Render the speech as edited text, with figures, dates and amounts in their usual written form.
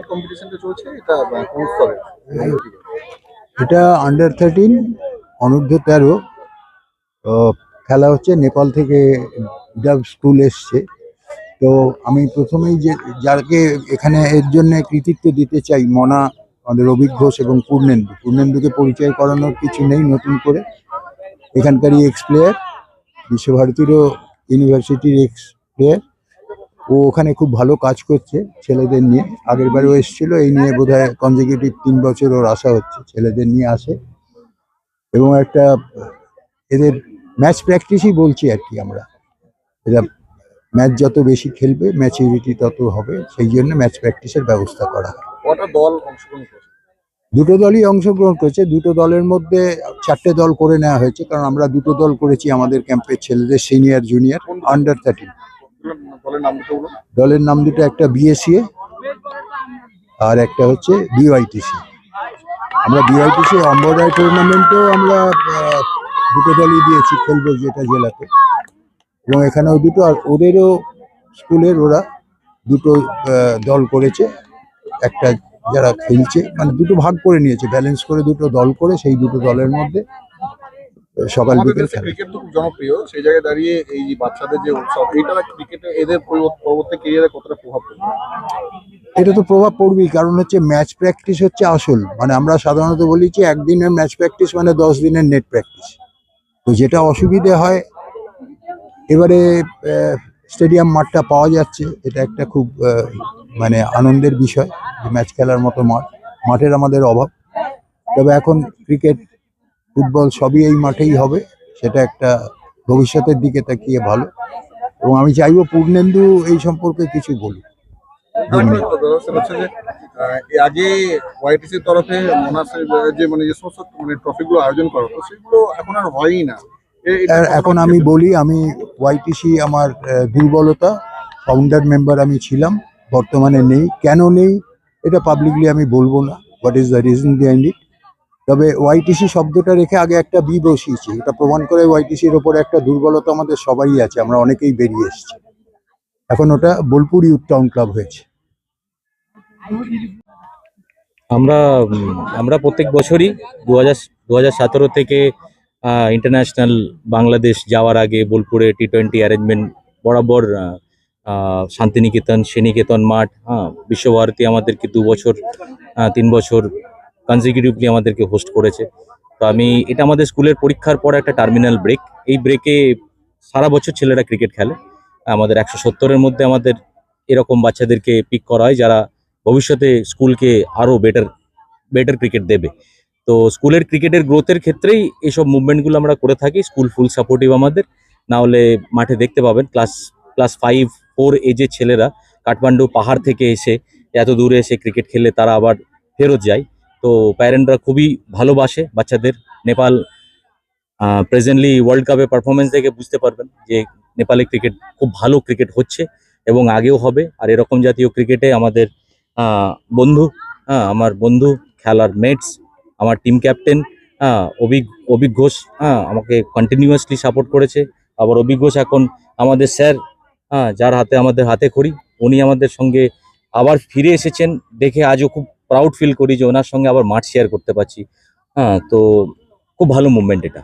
Cricket কম্পিটিশনটা চলছে এটা কোন স্তরে? এটা আন্ডার 13 অনূর্ধ্ব 13 খেলা হচ্ছে। নেপাল থেকে স্কুল এসছে। তো আমি প্রথমেই যাকে এখানে এর জন্য কৃতিত্ব দিতে চাই, মনা, আমাদের অভিক ঘোষ এবং পূর্ণেন্দুকে পরিচয় করানোর কিছু নেই নতুন করে। এখানকারই এক্স প্লেয়ার, বিশ্বভারতীরও ইউনিভার্সিটির এক্স প্লেয়ার। ও ওখানে খুব ভালো কাজ করছে ছেলেদের নিয়ে। আগের বারেও এসেছিল, এই নিয়ে বোধহয় কনজিকিউটিভ 3 বছর ওর আসা হচ্ছে, ছেলেদের নিয়ে আসে। এবং একটা এদের ম্যাচ প্র্যাকটিসই বলছি আর কি আমরা। এরা ম্যাচ যত বেশি খেলবে ম্যাচুরিটি তত হবে, সেই জন্য ম্যাচ প্র্যাকটিসের ব্যবস্থা করা হয়। কটা দল অংশগ্রহণ করছে? দুটো দলই অংশগ্রহণ করেছে। দুটো দলের মধ্যে 4টে দল করে নেওয়া হয়েছে, কারণ আমরা দুটো দল করেছি আমাদের ক্যাম্পের ছেলেদের, সিনিয়র জুনিয়র আন্ডার 13। দলের নাম দুটো বলুন। দলের নাম দুটো, একটা বিএসিএ আর একটা হচ্ছে বিওয়াইটিসি। আমরা বিওয়াইটিসি অম্বরাই টুর্নামেন্টেও আমরা দুটো দলই দিয়েছি খেলবো, যেটা জেলাতে। এবং এখানেও দুটো, আর ওদেরও স্কুলের ওরা দুটো দল করেছে। একটা যারা খেলছে মানে দুটো ভাগ করে নিয়েছে, ব্যালেন্স করে দুটো দল করে, সেই দুটো দলের মধ্যে সকাল বিকেল খেলা। ক্রিকেট তো খুব জনপ্রিয়, সেই জায়গায় দাঁড়িয়ে এই যে বাচ্চাদের যে উৎসব, এইটা ক্রিকেটে এদের পরবর্তী ক্যারিয়ারে কতটা প্রভাব পড়বে? এটা তো প্রভাব পড়বেই, কারণ হচ্ছে ম্যাচ প্র্যাকটিস হচ্ছে আসল। মানে আমরা সাধারণত বলি যে একদিনের ম্যাচ প্র্যাকটিস মানে 10 দিনের নেট প্র্যাকটিস। তো যেটা অসুবিধে হয়, এবারে স্টেডিয়াম মাঠটা পাওয়া যাচ্ছে, এটা একটা খুব মানে আনন্দের বিষয় যে ম্যাচ খেলার মতো মাঠের আমাদের অভাব। তবে এখন ক্রিকেট, ফুটবল সবই এই মাঠেই হবে, সেটা একটা ভবিষ্যতের দিকে তাকিয়ে ভালো। এবং আমি চাইবো পূর্ণেন্দু এই সম্পর্কে কিছু বলুক। আগে ওয়াইটিসির তরফে মোনাসের যে যে সমস্ত ট্রফিগুলো আয়োজন করা হতো, সেগুলো এখন আর হয়ই না। এখন আমি বলি, আমি ওয়াইটিসি আমার দুর্বলতা। ফাউন্ডার মেম্বার আমি ছিলাম, বর্তমানে নেই। কেন নেই এটা পাবলিকলি আমি বলবো না, what is the reason behind it. তবে ওয়াইটিসি শব্দটা রেখে আগে একটা বি বসিয়েছি, এটা প্রমাণ করে ওয়াইটিসির ওপরে একটা দুর্বলতা আমাদের সবাই আছে, আমরা অনেকেই বেরিয়ে এসেছি। এখন ওটা বোলপুর ইউথ টাউন ক্লাব হয়েছে। আমরা আমরা প্রত্যেক বছরই 2017 থেকে ইন্টারন্যাশনাল বাংলাদেশ যাওয়ার আগে বোলপুরে T20 অ্যারেঞ্জমেন্ট বরাবর শান্তিনিকেতন, শ্রীনিকেতন মাঠ, বিশ্বভারতী আমাদেরকে 2 বছর 3 বছর কনজিকিউটিভলি আমাদেরকে হোস্ট করেছে। তো এটা আমাদের স্কুলের পরীক্ষার পর একটা টার্মিনাল ব্রেক। এই ব্রেকে সারা বছর ছেলেরা ক্রিকেট খেলে। আমাদের 170-এর মধ্যে আমাদের এরকম বাচ্চাদেরকে পিক করা হয় যারা ভবিষ্যতে স্কুলকে আরও বেটার ক্রিকেট দেবে। তো স্কুলের ক্রিকেটের গ্রোথের ক্ষেত্রেই এইসব মুভমেন্টগুলো আমরা করে থাকি। স্কুল ফুল সাপোর্টিভ আমাদের। না হলে মাঠে দেখতে পাবেন ক্লাস 5-4 এজের ছেলেরা কাঠমান্ডু পাহাড় থেকে এসে এত দূরে এসে ক্রিকেট খেলে তারা আবার ফেরত যায়। তো প্যারেন্টরা খুবই ভালোবাসে বাচ্চাদের। নেপাল প্রেজেন্টলি ওয়ার্ল্ড কাপে পারফরমেন্স দেখে বুঝতে পারবেন যে নেপালে ক্রিকেট খুব ভালো ক্রিকেট হচ্ছে এবং আগেও হবে। আর এরকম জাতীয় ক্রিকেটে আমাদের বন্ধু, আমার বন্ধু, খেলার মেটস, আমার টিম ক্যাপ্টেন অভিক ঘোষ আমাকে কন্টিনিউয়াসলি সাপোর্ট করেছে। আবার অভিক ঘোষ এখন আমাদের স্যার, যার আমাদের হাতে খড়ি, উনি আমাদের সঙ্গে আবার ফিরে এসেছেন দেখে আজও খুব প্রাউড ফিল করি যে ওনার সঙ্গে আবার মাঠ শেয়ার করতে পারছি। তো খুব ভালো মুভমেন্ট এটা।